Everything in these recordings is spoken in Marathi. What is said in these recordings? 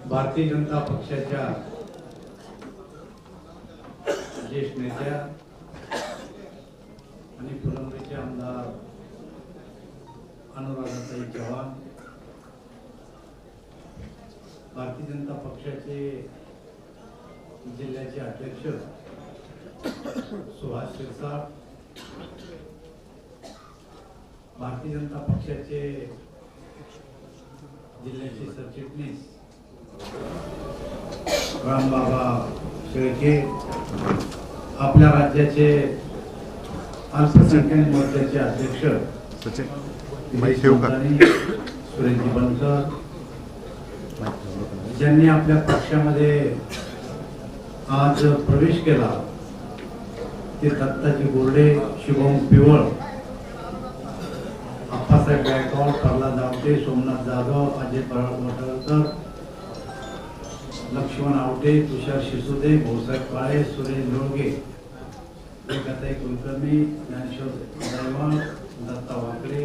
भारतीय जनता पक्षाच्या ज्येष्ठ नेत्या आणि फुलंब्रीचे आमदार अनुराधाताई चव्हाण, भारतीय जनता पक्षाचे जिल्ह्याचे अध्यक्ष सुभाष शिरसाट, भारतीय जनता पक्षाचे जिल्ह्याचे सरचिटणीस रामबाबा शेळके, आपल्या राज्याचे अल्पसंख्याक मोर्चाचे अध्यक्ष सुरेशजी बनकर, ज्यांनी आपल्या पक्षामध्ये आज प्रवेश केला ते दत्ताजी गोरडे, शुभम पिवळ, अप्पासाहेब गायकवाड, प्रल्हाद आवटे, सोमनाथ जाधव, अजय वटळकर, लक्ष्मण आवटे, तुषार शिसुदे, भाऊसाहेब काळे, सुरेश लोळगे, रेखाताई कुलकर्णी, ज्ञानेश्वर गायकवाड, दत्ता वाकडे,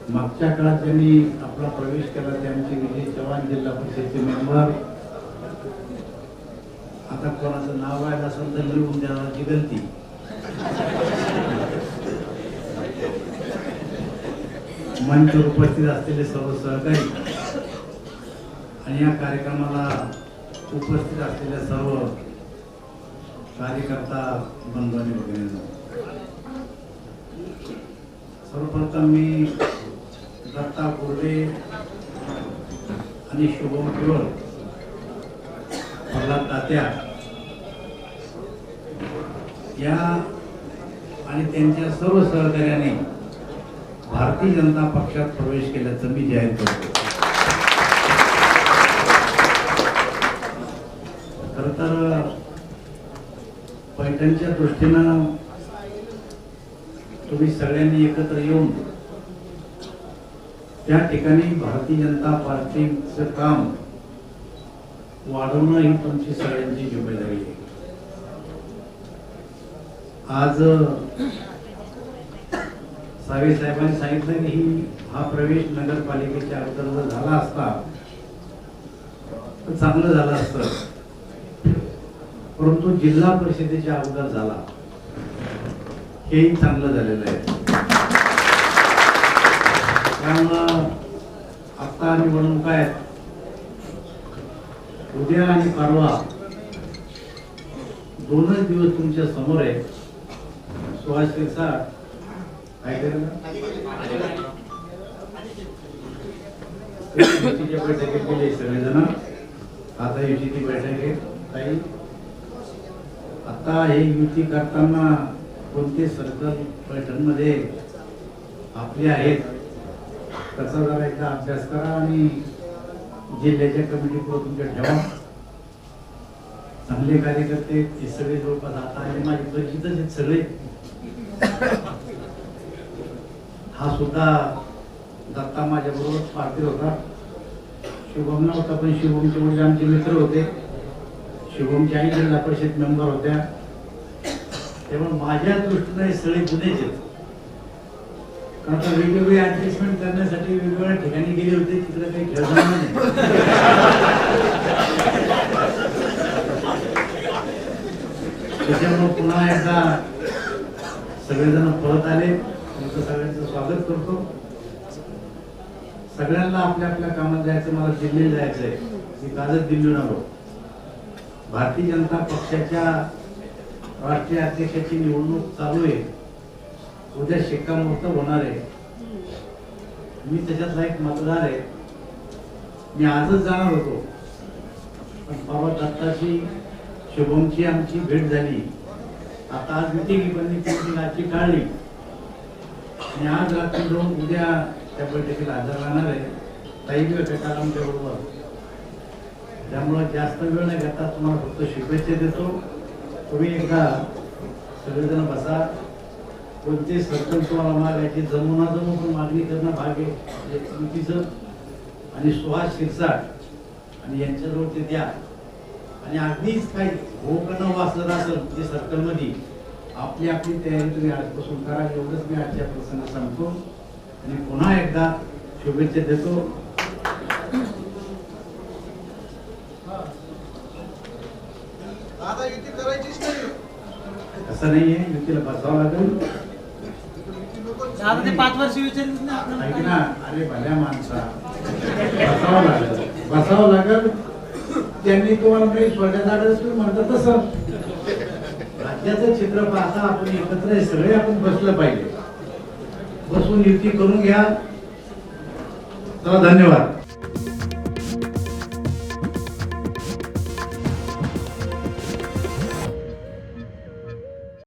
मागच्या काळात ज्यांनी आपला प्रवेश केला ते आमचे विजय चव्हाण, जिल्हा परिषदेचे मेंबर. आता कोणाचं नाव आहे असेल तर लिहून द्यायची गलती. मंचावर उपस्थित असलेले सर्व सहकारी आणि या कार्यक्रमाला उपस्थित असलेल्या सर्व कार्यकर्ता बंधू आणि भगिनींनो, सर्वप्रथम मी दत्ता गोरडे आणि शुभम पिवळ, प्रल्हाद तात्या या आणि त्यांच्या सर्व सहकार्याने भारतीय जनता पक्षात प्रवेश केल्याचं मी जाहीर करतो. खर तर पैठणच्या दृष्टीनं तुम्ही सगळ्यांनी एकत्र येऊन त्या ठिकाणी भारतीय जनता पार्टीचं काम वाढवणं ही तुमची सगळ्यांची जिम्मेदारी आहे. आज सावे साहेबांनी सांगितलं की हा प्रवेश नगरपालिकेच्या अगोदर जर झाला असता तर चांगलं झालं असतं, परंतु जिल्हा परिषदेच्या अगोदर झाला हेही चांगलं झालेलं आहे. त्यामुळं आता निवडणुका आहेत, उद्या आणि परवा दोनच दिवस तुमच्या समोर आहे. सुभाष शिरसाट काय केलं युतीच्या बैठकीत गेले सगळेजण. आता युतीची बैठक आहे काही. आता हे युती करताना कोणते सर्कल पैठणमध्ये आपले आहेत त्याचा जरा एकदा अभ्यास करा आणि जिल्ह्याच्या कमिटीपुढे तुमच्या ठेवा. चांगले कार्यकर्ते हे सगळे जवळपास आता आले, माझे परिचितच आहेत सगळे. हा सुद्धा दत्ता माझ्या बरोबर पार्टीत होता, शुभम नव्हता, पण शुभमचे वडील आमचे मित्र होते. शुभमच्या आई जिल्हा परिषद मेंबर होत्या. त्यामुळे माझ्या दृष्टीने सगळे जुनेच आहेत. कारण का वेगवेगळे ऍडजस्टमेंट करण्यासाठी वेगवेगळ्या ठिकाणी गेले होते, तिकडे काही खेळ झाला नाही. त्याच्यामुळे पुन्हा एकदा सगळेजण परत आले. तुमचं सगळ्यांचं स्वागत करतो. सगळ्यांना आपल्या आपल्या कामात जायचं. मला दिल्लीला जायचं आहे, मी कालच दिल्लीहून आलो. भारतीय जनता पक्षाच्या राष्ट्रीय अध्यक्षाची निवडणूक चालू आहे. उद्या शिक्कामोर्तब होणार आहे. मी त्याच्यातला एक मतदार आहे. मी आजच जाणार होतो, पण परवा दत्ताची शुभमची आमची भेट झाली. आता आज मिटिंग पण मी आजची काढली आणि आज रात्री जाऊन उद्या त्या बैठकीला हजर राहणार आहे. काही वेळ भेटायला आमच्या बरोबर. त्यामुळे जास्त वेळ नाही घेता तुम्हाला फक्त शुभेच्छा देतो. तुम्ही एकदा सगळेजण बसा. कोणते सर्कल तुम्हाला मागायचे जमू ना जमू पण मागणी करणं भाग आहे युतीचं. आणि सुहास शिरसाट आणि यांच्याजवळ ते द्या. आणि अगदीच काही हो का न वाचलं असेल ते सर्कलमध्ये आपली आपली तयारी तुम्ही आजपासून करा. एवढंच मी आजच्या प्रसंग सांगतो आणि पुन्हा एकदा शुभेच्छा देतो. असं नाहीये, युतीला बसावं लागेल. आता ते 5 वर्ष विचारलीच ना ऐक आपल्याला. ना, अरे भल्या माणसा, बसावं लागेल. त्यांनी तुम्हाला काही स्वर्गात तुम्ही म्हणता तसं. राज्याचं चित्र पाहता आपण एकत्र आहे, सगळे आपण बसलं पाहिजे. बसून युती करून घ्या. चला, धन्यवाद.